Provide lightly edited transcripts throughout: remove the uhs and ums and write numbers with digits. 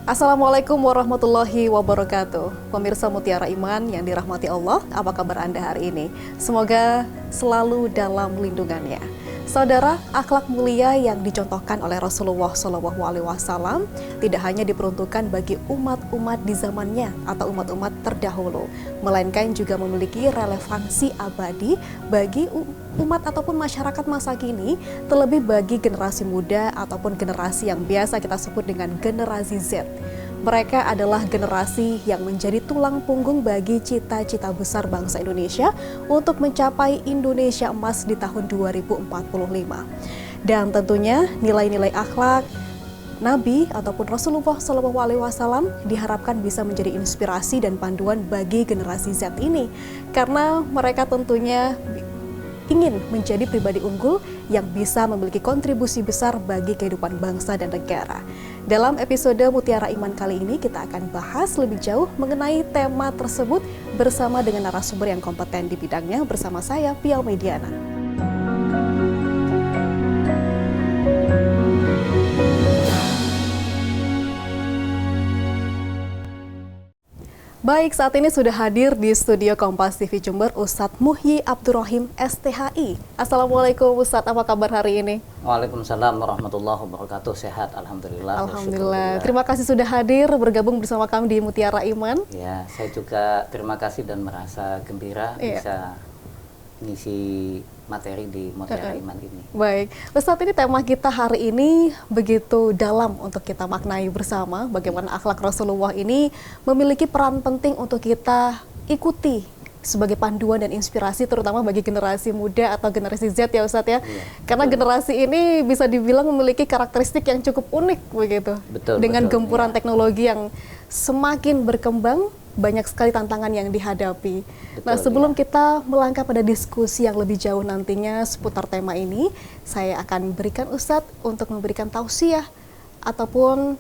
Assalamualaikum warahmatullahi wabarakatuh. Pemirsa Mutiara Iman yang dirahmati Allah, apa kabar Anda hari ini? Semoga selalu dalam lindungannya. Saudara, akhlak mulia yang dicontohkan oleh Rasulullah SAW tidak hanya diperuntukkan bagi umat-umat di zamannya atau umat-umat terdahulu, melainkan juga memiliki relevansi abadi bagi umat ataupun masyarakat masa kini, terlebih bagi generasi muda ataupun generasi yang biasa kita sebut dengan generasi Z. Mereka adalah generasi yang menjadi tulang punggung bagi cita-cita besar bangsa Indonesia untuk mencapai Indonesia emas di tahun 2045. Dan tentunya nilai-nilai akhlak Nabi ataupun Rasulullah SAW diharapkan bisa menjadi inspirasi dan panduan bagi generasi Z ini, karena mereka tentunya ingin menjadi pribadi unggul yang bisa memiliki kontribusi besar bagi kehidupan bangsa dan negara. Dalam episode Mutiara Iman kali ini kita akan bahas lebih jauh mengenai tema tersebut bersama dengan narasumber yang kompeten di bidangnya, bersama saya Piau Mediana. Baik, saat ini sudah hadir di studio Kompas TV Jember Ustadz Muhyi Abdurrahim STHI. Assalamualaikum Ustadz, apa kabar hari ini? Waalaikumsalam warahmatullahi wabarakatuh. Sehat, alhamdulillah. Alhamdulillah. Terima kasih sudah hadir bergabung bersama kami di Mutiara Iman. Ya, saya juga terima kasih dan merasa gembira bisa ngisi materi di Mutiara Iman ini. Baik, Ustadz, ini tema kita hari ini begitu dalam untuk kita maknai bersama bagaimana akhlak Rasulullah ini memiliki peran penting untuk kita ikuti sebagai panduan dan inspirasi terutama bagi generasi muda atau generasi Z ya Ustadz ya. Karena generasi ini bisa dibilang memiliki karakteristik yang cukup unik begitu. Dengan gempuran teknologi yang semakin berkembang, banyak sekali tantangan yang dihadapi. Nah, sebelum kita melangkah pada diskusi yang lebih jauh nantinya seputar tema ini, saya akan berikan Ustadz untuk memberikan tausiah ataupun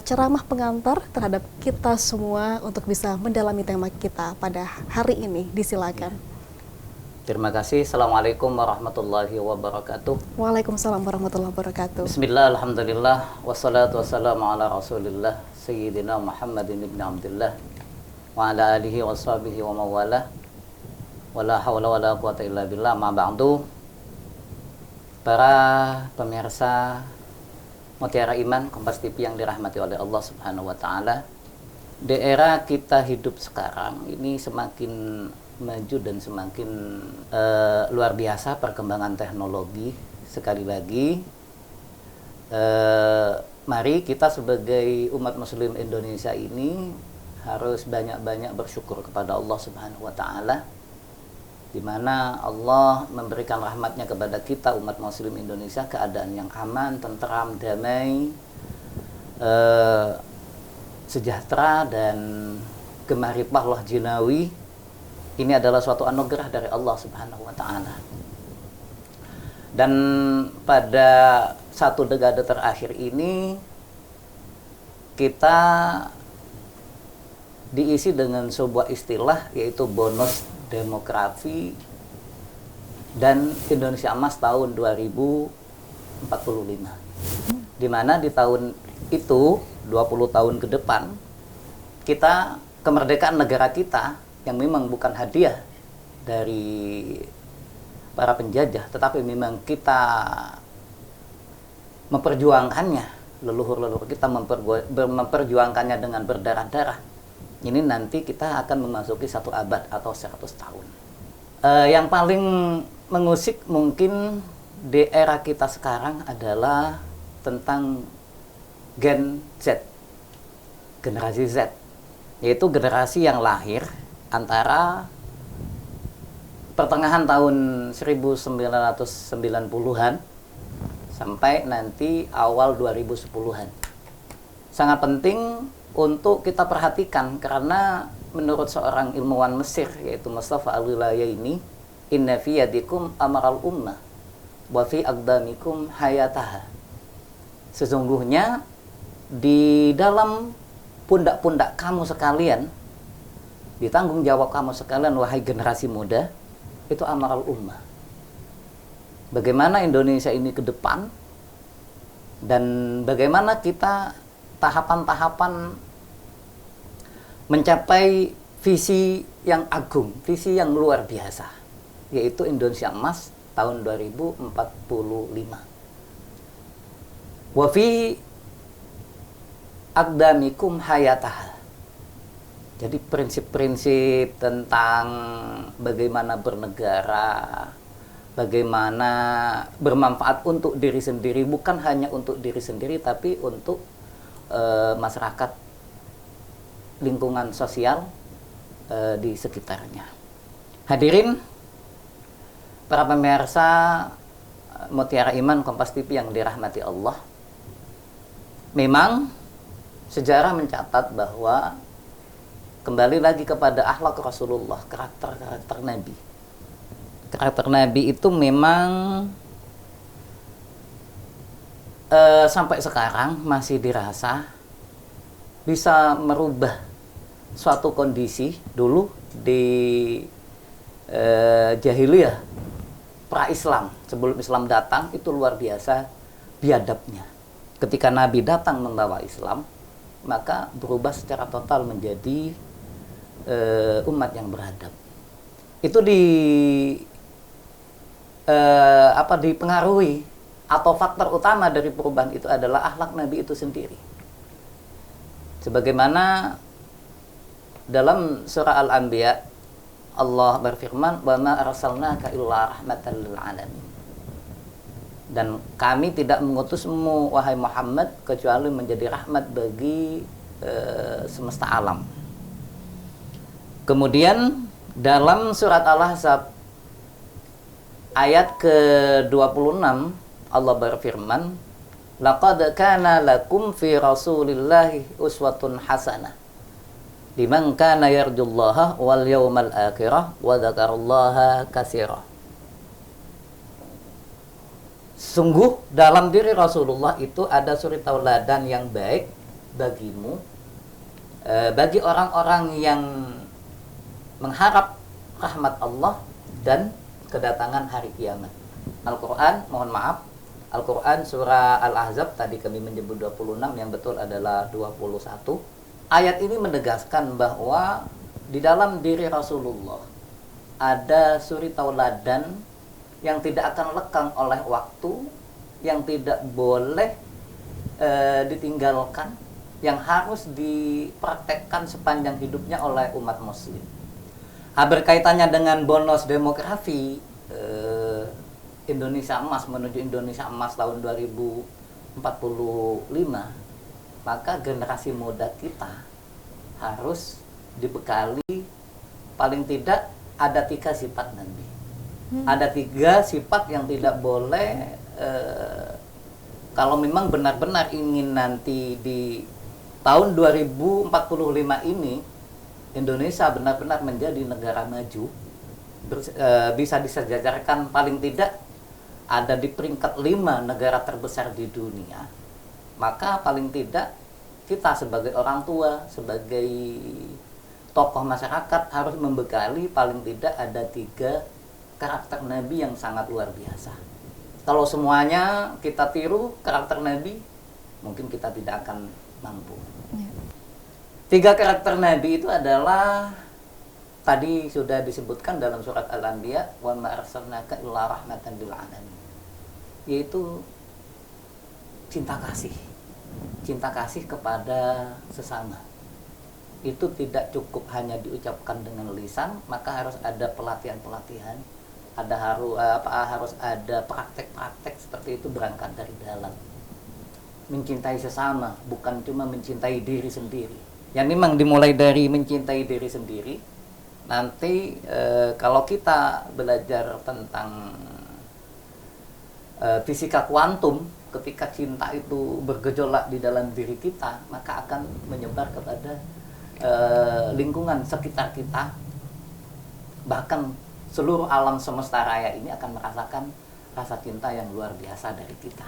ceramah pengantar terhadap kita semua untuk bisa mendalami tema kita pada hari ini. Disilakan. Terima kasih. Assalamualaikum warahmatullahi wabarakatuh. Waalaikumsalam warahmatullahi wabarakatuh. Bismillah, alhamdulillah, wassalatu wassalamu ala rasulillah, Sayyidina Muhammadin ibn Abdullah, wa ala alihi wa sahbihi wa mawalah, wa la hawla wa la quwata illa billah, ma ba'du. Para pemirsa Mutiara Iman, Kompas TV yang dirahmati oleh Allah Subhanahu wa Ta'ala, di era kita hidup sekarang ini semakin maju dan semakin luar biasa perkembangan teknologi. Sekali lagi, mari kita sebagai umat Muslim Indonesia ini harus banyak-banyak bersyukur kepada Allah Subhanahu wa Ta'ala, di mana Allah memberikan rahmatnya kepada kita umat Muslim Indonesia, keadaan yang aman, tentram, damai, sejahtera dan gemaripah Allah jinawi. Ini adalah suatu anugerah dari Allah Subhanahu wa Ta'ala. Dan pada satu dekade terakhir ini kita diisi dengan sebuah istilah, yaitu bonus demografi dan Indonesia Emas tahun 2045. Di mana di tahun itu, 20 tahun ke depan, kita, kemerdekaan negara kita yang memang bukan hadiah dari para penjajah, tetapi memang kita memperjuangkannya, leluhur-leluhur kita memperjuangkannya dengan berdarah-darah. Ini nanti kita akan memasuki 1 abad atau 100 tahun. Yang paling mengusik mungkin di era kita sekarang adalah tentang Gen Z, generasi Z, yaitu generasi yang lahir antara pertengahan tahun 1990-an sampai nanti awal 2010-an. Sangat penting untuk kita perhatikan, karena menurut seorang ilmuwan Mesir yaitu Mustafa Al-Wilayaini, inna fi yadikum amaral ummah wa fi aqdamikum hayataha. Sesungguhnya di dalam pundak-pundak kamu sekalian, di tanggung jawab kamu sekalian, wahai generasi muda, itu amaral ummah. Bagaimana Indonesia ini ke depan, dan bagaimana kita tahapan-tahapan mencapai visi yang agung, visi yang luar biasa, yaitu Indonesia Emas tahun 2045. Wa fi aqdamikum hayataha. Jadi prinsip-prinsip tentang bagaimana bernegara, bagaimana bermanfaat untuk diri sendiri, bukan hanya untuk diri sendiri tapi untuk masyarakat, lingkungan sosial di sekitarnya. Hadirin para pemirsa Mutiara Iman Kompas TV yang dirahmati Allah, memang sejarah mencatat bahwa kembali lagi kepada akhlak Rasulullah, karakter Nabi. Karakter Nabi itu memang sampai sekarang masih dirasa bisa merubah suatu kondisi. Dulu di jahiliyah pra-Islam, sebelum Islam datang, itu luar biasa biadabnya. Ketika Nabi datang membawa Islam, maka berubah secara total menjadi umat yang beradab. Itu dipengaruhi, atau faktor utama dari perubahan itu adalah akhlak Nabi itu sendiri. Sebagaimana dalam surah Al-Anbiya Allah berfirman, "Wa ma arsalnaka illa rahmatan lil alamin." Dan kami tidak mengutusmu wahai Muhammad kecuali menjadi rahmat bagi semesta alam. Kemudian dalam surat Al-Ahzab ayat ke-26 Allah berfirman, "Laqad kana lakum fi Rasulillahi uswatun hasanah liman kana yarjullaha wal yawmal akhirah wa dzakarallaha katsira." Sungguh dalam diri Rasulullah itu ada suri tauladan yang baik bagimu, bagi orang-orang yang mengharap rahmat Allah dan kedatangan hari kiamat. Al-Quran, mohon maaf, Al-Quran surah Al-Ahzab tadi kami menyebut 26, yang betul adalah 21. Ayat ini menegaskan bahwa di dalam diri Rasulullah ada suri tauladan yang tidak akan lekang oleh waktu, yang tidak boleh ditinggalkan, yang harus dipraktekkan sepanjang hidupnya oleh umat muslim. Berkaitannya dengan bonus demografi Indonesia Emas menuju Indonesia Emas tahun 2045, maka generasi muda kita harus dibekali paling tidak ada 3 sifat Nabi. Ada 3 sifat yang tidak boleh, kalau memang benar-benar ingin nanti di tahun 2045 ini Indonesia benar-benar menjadi negara maju, bisa disejajarkan paling tidak ada di peringkat 5 negara terbesar di dunia, maka paling tidak kita sebagai orang tua, sebagai tokoh masyarakat harus membekali paling tidak ada 3 karakter Nabi yang sangat luar biasa. Kalau semuanya kita tiru karakter Nabi, mungkin kita tidak akan mampu. 3 karakter Nabi itu adalah tadi sudah disebutkan dalam surat Al-Anbiya, "Wa ma arsalnaka illa rahmatan lil alamin." Yaitu cinta kasih. Cinta kasih kepada sesama. Itu tidak cukup hanya diucapkan dengan lisan, maka harus ada pelatihan-pelatihan, harus ada praktek-praktek seperti itu berangkat dari dalam. Mencintai sesama, bukan cuma mencintai diri sendiri. Yang memang dimulai dari mencintai diri sendiri. Nanti kalau kita belajar tentang fisika kuantum, ketika cinta itu bergejolak di dalam diri kita, maka akan menyebar kepada lingkungan sekitar kita. Bahkan seluruh alam semesta raya ini akan merasakan rasa cinta yang luar biasa dari kita.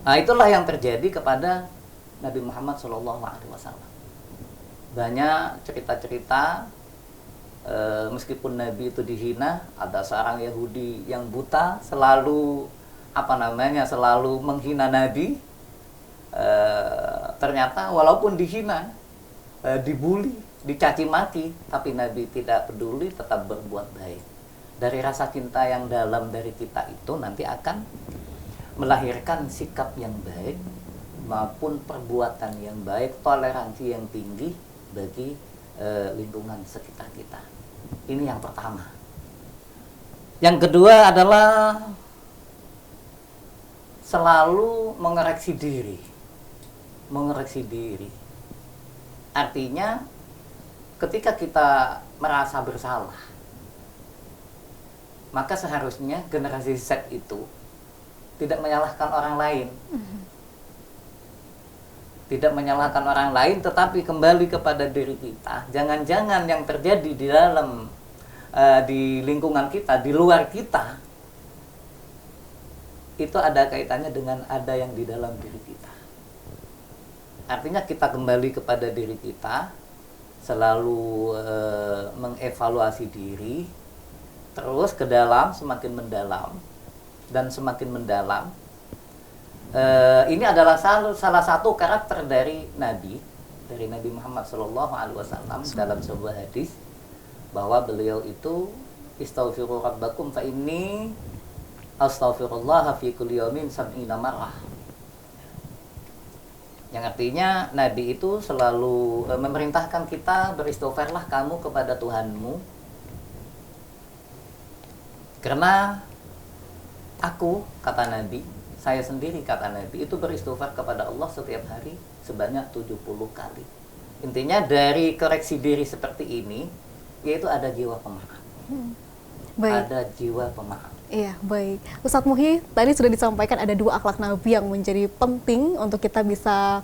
Nah, itulah yang terjadi kepada Nabi Muhammad SAW. Banyak cerita-cerita, meskipun Nabi itu dihina, ada seorang Yahudi yang buta selalu selalu menghina Nabi, Ternyata walaupun dihina, dibully, dicaci maki, tapi Nabi tidak peduli, tetap berbuat baik. Dari rasa cinta yang dalam dari kita itu nanti akan melahirkan sikap yang baik maupun perbuatan yang baik, toleransi yang tinggi bagi lingkungan sekitar kita. Ini yang pertama. Yang kedua adalah selalu mengoreksi diri. Mengoreksi diri. Artinya ketika kita merasa bersalah, maka seharusnya generasi Z itu tidak menyalahkan orang lain. Tidak menyalahkan orang lain, tetapi kembali kepada diri kita. Jangan-jangan yang terjadi di dalam di lingkungan kita, di luar kita, itu ada kaitannya dengan ada yang di dalam diri kita. Artinya kita kembali kepada diri kita, selalu mengevaluasi diri, terus ke dalam, semakin mendalam, dan semakin mendalam. Ini adalah salah satu karakter dari Nabi Muhammad SAW dalam sebuah hadis, bahwa beliau itu istaghfiru rabbakum fa inni astaghfirullah fi kulli yawmin sab'ina marrah. Yang artinya Nabi itu selalu memerintahkan kita, beristighfarlah kamu kepada Tuhanmu, karena aku, kata Nabi, saya sendiri, kata Nabi, itu beristighfar kepada Allah setiap hari sebanyak 70 kali. Intinya dari koreksi diri seperti ini, yaitu ada jiwa pemaaf. Baik. Ada jiwa pemaaf. Iya, baik. Ustadz Muhyi, tadi sudah disampaikan ada 2 akhlak Nabi yang menjadi penting untuk kita bisa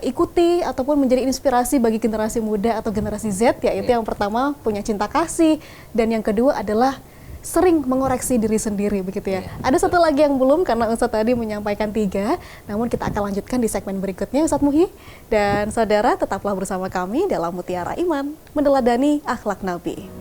ikuti ataupun menjadi inspirasi bagi generasi muda atau generasi Z, yaitu yang pertama punya cinta kasih, dan yang kedua adalah sering mengoreksi diri sendiri, begitu ya. Ada satu lagi yang belum, karena Ustadz tadi menyampaikan 3, namun kita akan lanjutkan di segmen berikutnya, Ustadz Muhyi. Dan saudara, tetaplah bersama kami dalam Mutiara Iman, meneladani akhlak Nabi.